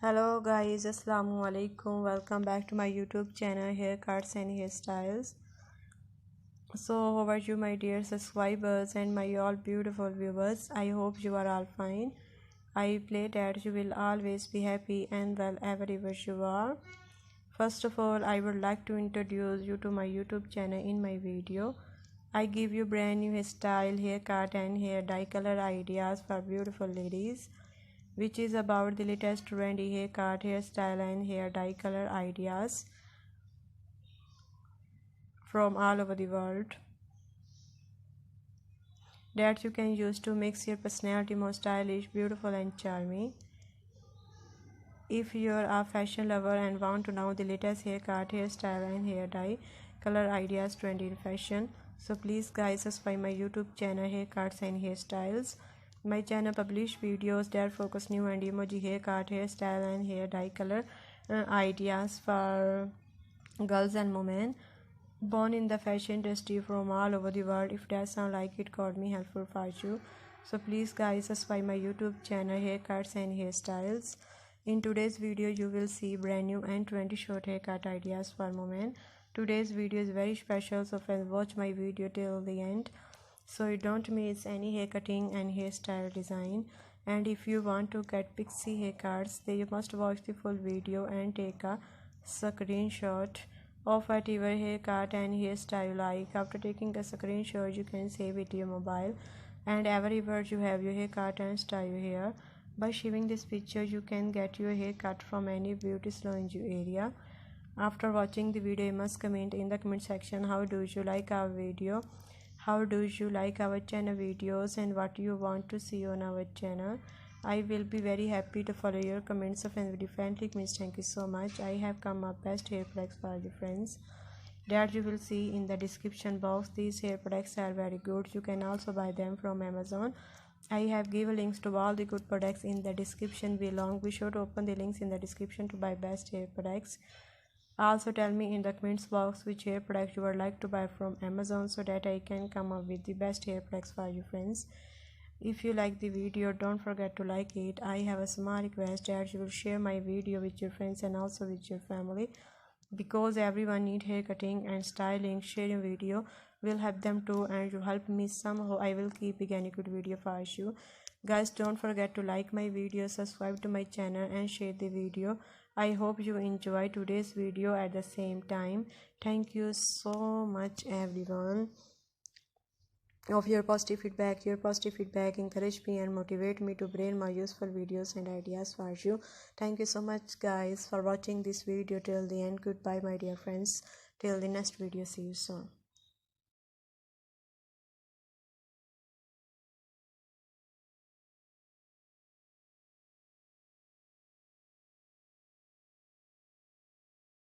Hello guys, assalamu alaikum. Welcome back to my YouTube channel Haircuts and Hairstyles. So how are you my dear subscribers and my all beautiful viewers? I hope you are all fine. I pray that you will always be happy and well wherever you are. First of all, I would like to introduce you to my YouTube channel. In my video I give you brand new hairstyle, haircut and hair dye color ideas for beautiful ladies, which is about the latest trendy haircut, hairstyle and hair dye color ideas from all over the world that you can use to make your personality more stylish, beautiful and charming. If you're a fashion lover and want to know the latest haircut, hairstyle and hair dye color ideas trendy in fashion, so please guys subscribe my YouTube channel Haircuts and Hairstyles. My channel publish videos that focus new and emoji haircut, hairstyle and hair dye color ideas for girls and women born in the fashion industry from all over the world. If that sound like it could be helpful for you, so please guys subscribe my YouTube channel Haircuts and Hairstyles. In today's video you will see brand new and 20 short haircut ideas for women. Today's video is very special, so friends watch my video till the end so you don't miss any hair cutting and hairstyle design. And if you want to get Bixie haircuts, then you must watch the full video and take a screenshot of whatever haircut and hairstyle you like. After taking a screenshot, you can save it to your mobile, and everywhere you have your haircut and style your hair. By saving this picture, you can get your hair cut from any beauty salon in your area. After watching the video, you must comment in the comment section how do you like our video, how do you like our channel videos, and what you want to see on our channel. I will be very happy to follow your comments of and differently comments. Thank you so much. I have come up best hair products for the friends that you will see in the description box. These hair products are very good. You can also buy them from Amazon. I have given links to all the good products in the description below. Be sure to open the links in the description to buy best hair products. Also tell me in the comments box which hair product you would like to buy from Amazon so that I can come up with the best hair products for you friends. If you like the video, don't forget to like it. I have a small request that you will share my video with your friends and also with your family, because everyone need hair cutting and styling. Sharing video will help them too, and you help me somehow. I will keep again a good video for you guys. Don't forget to like my video, subscribe to my channel and share the video. I hope you enjoy today's video at the same time. Thank you so much everyone of your positive feedback. Your positive feedback encourage me and motivate me to bring more useful videos and ideas for you. Thank you so much guys for watching this video till the end. Goodbye my dear friends, till the next video. See you soon.